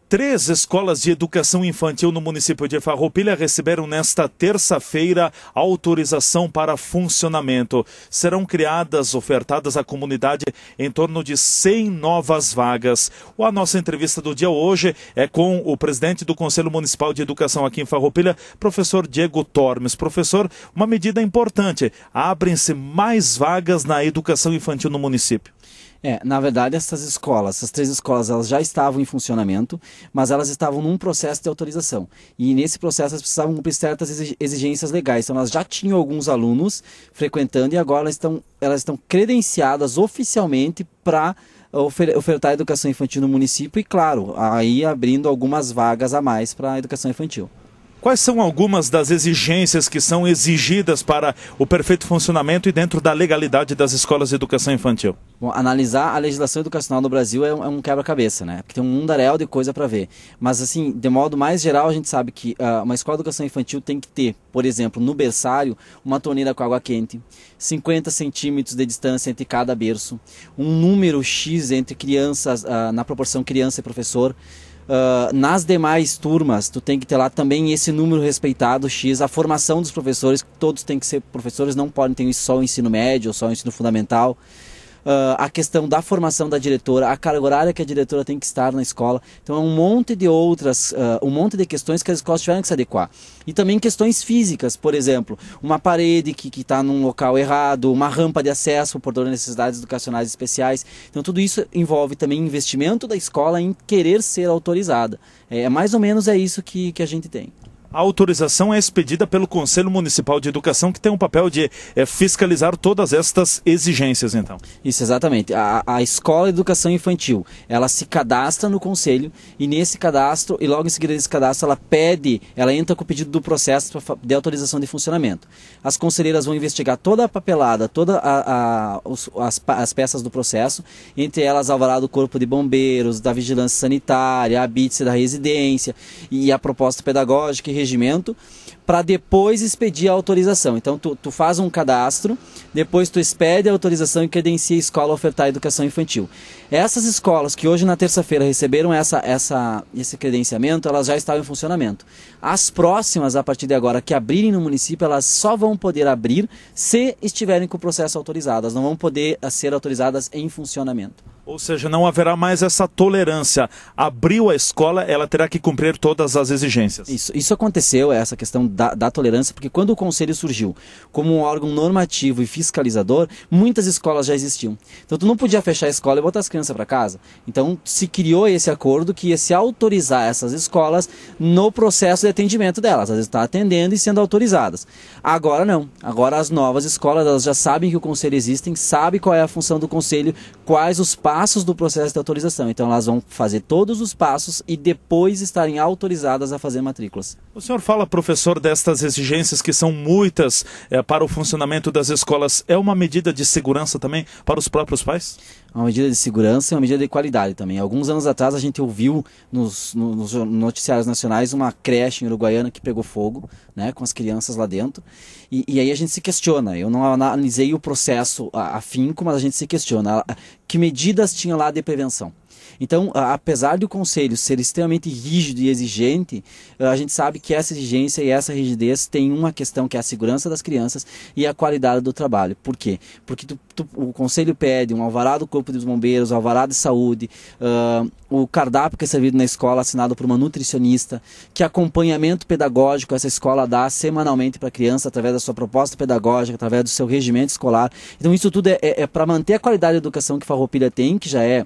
3 escolas de educação infantil no município de Farroupilha receberam nesta terça-feira autorização para funcionamento. Serão criadas, ofertadas à comunidade em torno de 100 novas vagas. A nossa entrevista do dia hoje é com o presidente do Conselho Municipal de Educação aqui em Farroupilha, professor Diego Tormes. Professor, uma medida importante, abrem-se mais vagas na educação infantil no município. Na verdade, essas 3 escolas, elas já estavam em funcionamento, mas elas estavam num processo de autorização. E nesse processo elas precisavam cumprir certas exigências legais. Então elas já tinham alguns alunos frequentando e agora elas estão credenciadas oficialmente para ofertar a educação infantil no município e, claro, aí abrindo algumas vagas a mais para a educação infantil. Quais são algumas das exigências que são exigidas para o perfeito funcionamento e dentro da legalidade das escolas de educação infantil? Bom, analisar a legislação educacional no Brasil é um quebra-cabeça, né? Porque tem um mundaréu de coisa para ver. Mas, assim, de modo mais geral, a gente sabe que uma escola de educação infantil tem que ter, por exemplo, no berçário, uma torneira com água quente, 50 centímetros de distância entre cada berço, um número X entre crianças, na proporção criança e professor. Nas demais turmas, tu tem que ter lá também esse número respeitado, X, a formação dos professores, todos têm que ser professores, não podem ter só o ensino médio ou só o ensino fundamental. A questão da formação da diretora, a carga horária que a diretora tem que estar na escola. Então é um monte de outras, um monte de questões que as escolas tiveram que se adequar. E também questões físicas, por exemplo, uma parede que está num local errado, uma rampa de acesso por necessidades educacionais especiais. Então tudo isso envolve também investimento da escola em querer ser autorizada. Mais ou menos isso que a gente tem. A autorização é expedida pelo Conselho Municipal de Educação, que tem um papel de fiscalizar todas estas exigências, então. Isso, exatamente. A Escola de Educação Infantil, ela se cadastra no Conselho e nesse cadastro, e logo em seguida desse cadastro, ela entra com o pedido do processo de autorização de funcionamento. As conselheiras vão investigar toda a papelada, todas as peças do processo, entre elas alvará do Corpo de Bombeiros, da Vigilância Sanitária, a BITS da residência e a proposta pedagógica e regimento, para depois expedir a autorização. Então tu faz um cadastro, depois tu expede a autorização e credencia a escola a ofertar a educação infantil. Essas escolas que hoje na terça-feira receberam esse credenciamento, elas já estavam em funcionamento. As próximas, a partir de agora, que abrirem no município, elas só vão poder abrir se estiverem com o processo autorizado. Elas não vão poder ser autorizadas em funcionamento. Ou seja, não haverá mais essa tolerância. Abriu a escola, ela terá que cumprir todas as exigências. Isso aconteceu, essa questão da tolerância, porque quando o Conselho surgiu como um órgão normativo e fiscalizador, muitas escolas já existiam. Então tu não podia fechar a escola e botar as crianças para casa. Então se criou esse acordo que ia se autorizar essas escolas no processo de atendimento delas. Às vezes está atendendo e sendo autorizadas. Agora não. Agora as novas escolas, elas já sabem que o Conselho existe, sabem qual é a função do Conselho, quais os passos do processo de autorização. Então elas vão fazer todos os passos e depois estarem autorizadas a fazer matrículas. O senhor fala, professor, destas exigências que são muitas para o funcionamento das escolas. É uma medida de segurança também para os próprios pais? Uma medida de segurança e uma medida de qualidade também. Alguns anos atrás a gente ouviu nos noticiários nacionais uma creche em Uruguaiana que pegou fogo, né, com as crianças lá dentro. E aí a gente se questiona. Eu não analisei o processo afinco, mas a gente se questiona. Que medidas tinha lá de prevenção? Então, apesar do Conselho ser extremamente rígido e exigente, a gente sabe que essa exigência e essa rigidez tem uma questão que é a segurança das crianças e a qualidade do trabalho. Por quê? Porque o Conselho pede um alvará do Corpo dos Bombeiros, um alvará de saúde, o cardápio que é servido na escola assinado por uma nutricionista, que acompanhamento pedagógico essa escola dá semanalmente para a criança através da sua proposta pedagógica, através do seu regimento escolar. Então isso tudo é para manter a qualidade da educação que Farroupilha tem, que já é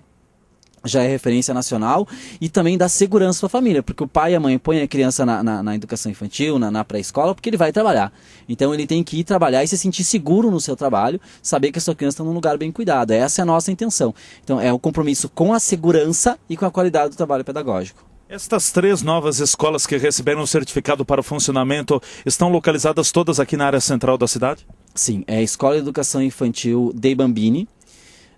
referência nacional, e também dá segurança para a família, porque o pai e a mãe põem a criança na educação infantil, na pré-escola, porque ele vai trabalhar. Então ele tem que ir trabalhar e se sentir seguro no seu trabalho, saber que a sua criança está num lugar bem cuidado. Essa é a nossa intenção. Então é o compromisso com a segurança e com a qualidade do trabalho pedagógico. Estas 3 novas escolas que receberam o certificado para o funcionamento estão localizadas todas aqui na área central da cidade? Sim, é a Escola de Educação Infantil Dei Bambini,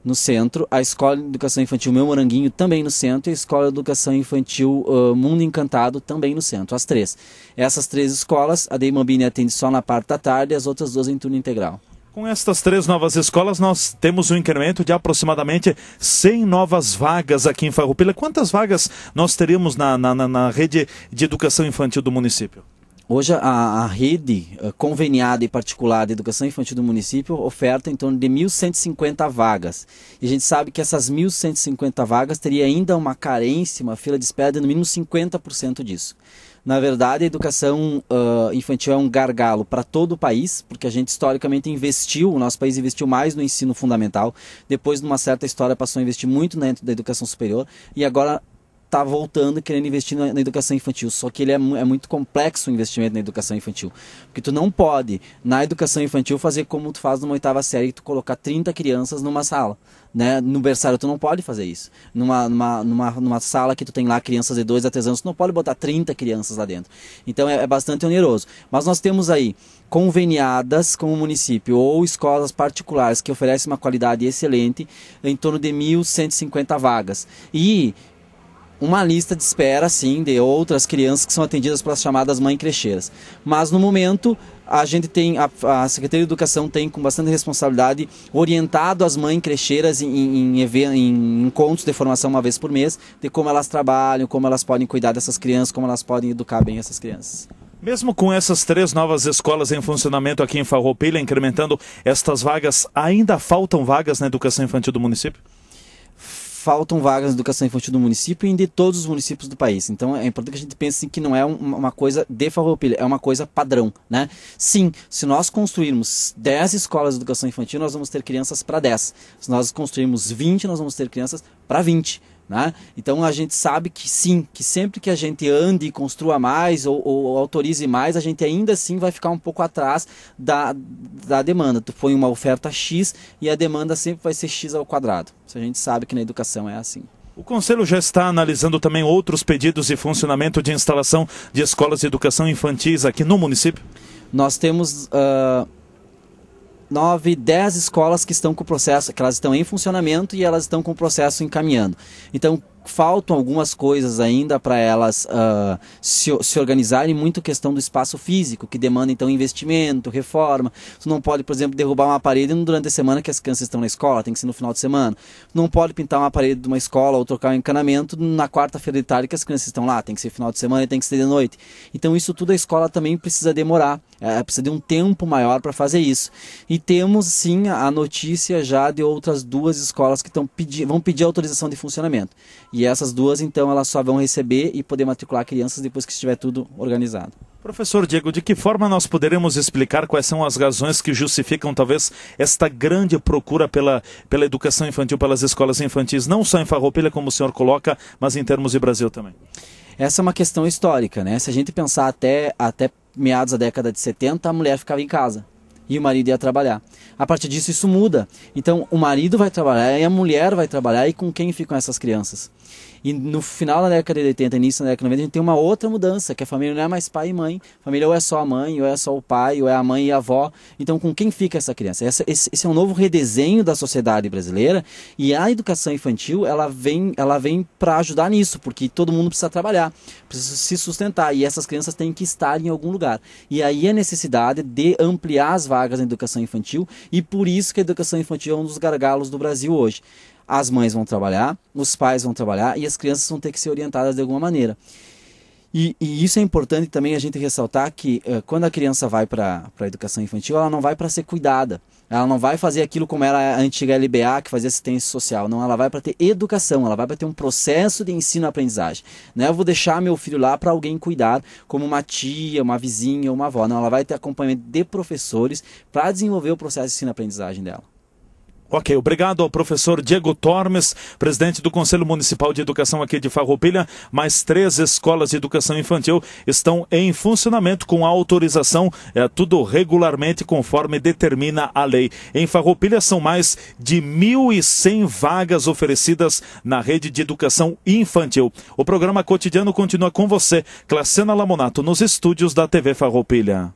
no centro, a Escola de Educação Infantil Meu Moranguinho também no centro e a Escola de Educação Infantil Mundo Encantado também no centro, as 3. Essas 3 escolas, a Dei Bambini atende só na parte da tarde e as outras 2 em turno integral. Com estas 3 novas escolas, nós temos um incremento de aproximadamente 100 novas vagas aqui em Farroupilha. Quantas vagas nós teríamos na rede de educação infantil do município? Hoje a rede conveniada e particular de educação infantil do município oferta em torno de 1.150 vagas. E a gente sabe que essas 1.150 vagas teria ainda uma carência, uma fila de espera de no mínimo 50% disso. Na verdade, a educação infantil é um gargalo para todo o país, porque a gente historicamente o nosso país investiu mais no ensino fundamental, depois de uma certa história passou a investir muito dentro da educação superior e agora está voltando e querendo investir na educação infantil, só que ele é muito complexo o investimento na educação infantil, porque tu não pode, na educação infantil, fazer como tu faz numa 8ª série, tu colocar 30 crianças numa sala, né? No berçário tu não pode fazer isso, numa sala que tu tem lá crianças de 2 a 3 anos, tu não pode botar 30 crianças lá dentro, então é bastante oneroso, mas nós temos aí conveniadas com o município ou escolas particulares que oferecem uma qualidade excelente, em torno de 1.150 vagas, e uma lista de espera, sim, de outras crianças que são atendidas pelas chamadas mães crecheiras. Mas, no momento, a gente tem, a Secretaria de Educação tem, com bastante responsabilidade, orientado as mães crecheiras em encontros de formação uma vez por mês, de como elas trabalham, como elas podem cuidar dessas crianças, como elas podem educar bem essas crianças. Mesmo com essas 3 novas escolas em funcionamento aqui em Farroupilha, incrementando estas vagas, ainda faltam vagas na educação infantil do município? Faltam vagas na educação infantil do município e de todos os municípios do país. Então é importante que a gente pense assim, que não é uma coisa de Farroupilha, é uma coisa padrão, né? Sim, se nós construirmos 10 escolas de educação infantil, nós vamos ter crianças para 10. Se nós construirmos 20, nós vamos ter crianças para 20. Né? Então a gente sabe que sim, que sempre que a gente ande e construa mais ou autorize mais, a gente ainda assim vai ficar um pouco atrás da demanda. Tu põe uma oferta X e a demanda sempre vai ser X ao quadrado. Isso a gente sabe que na educação é assim. O Conselho já está analisando também outros pedidos de funcionamento de instalação de escolas de educação infantis aqui no município? Nós temos 9, 10 escolas que estão com o processo, que elas estão em funcionamento e elas estão com o processo encaminhando. Então, faltam algumas coisas ainda para elas se organizarem, muito questão do espaço físico, que demanda então investimento, reforma. Tu não pode, por exemplo, derrubar uma parede durante a semana que as crianças estão na escola, tem que ser no final de semana. Tu não pode pintar uma parede de uma escola ou trocar um encanamento na quarta-feira de tarde que as crianças estão lá, tem que ser final de semana e tem que ser de noite. Então isso tudo a escola também precisa demorar, precisa de um tempo maior para fazer isso. E temos sim a notícia já de outras 2 escolas que vão pedir autorização de funcionamento. E essas 2, então, elas só vão receber e poder matricular crianças depois que estiver tudo organizado. Professor Diego, de que forma nós poderemos explicar quais são as razões que justificam, talvez, esta grande procura pela educação infantil, pelas escolas infantis, não só em Farroupilha, como o senhor coloca, mas em termos de Brasil também? Essa é uma questão histórica, né? Se a gente pensar até meados da década de 70, a mulher ficava em casa e o marido ia trabalhar. A partir disso, isso muda. Então, o marido vai trabalhar e a mulher vai trabalhar, e com quem ficam essas crianças? E no final da década de 80, início da década de 90, a gente tem uma outra mudança, que a família não é mais pai e mãe. A família ou é só a mãe, ou é só o pai, ou é a mãe e a avó. Então, com quem fica essa criança? Esse é um novo redesenho da sociedade brasileira, e a educação infantil, ela vem para ajudar nisso, porque todo mundo precisa trabalhar, precisa se sustentar, e essas crianças têm que estar em algum lugar. E aí a necessidade de ampliar as vagas na educação infantil, e por isso que a educação infantil é um dos gargalos do Brasil hoje. As mães vão trabalhar, os pais vão trabalhar e as crianças vão ter que ser orientadas de alguma maneira. E isso é importante também a gente ressaltar que quando a criança vai para a educação infantil, ela não vai para ser cuidada. Ela não vai fazer aquilo como era a antiga LBA, que fazia assistência social. Não, ela vai para ter educação, ela vai para ter um processo de ensino-aprendizagem. Não é eu vou deixar meu filho lá para alguém cuidar, como uma tia, uma vizinha, uma avó. Não, ela vai ter acompanhamento de professores para desenvolver o processo de ensino-aprendizagem dela. Ok, obrigado ao professor Diego Tormes, presidente do Conselho Municipal de Educação aqui de Farroupilha. Mais 3 escolas de educação infantil estão em funcionamento com autorização, tudo regularmente conforme determina a lei. Em Farroupilha são mais de 1.100 vagas oferecidas na rede de educação infantil. O programa Cotidiano continua com você, Claciana Lamonato, nos estúdios da TV Farroupilha.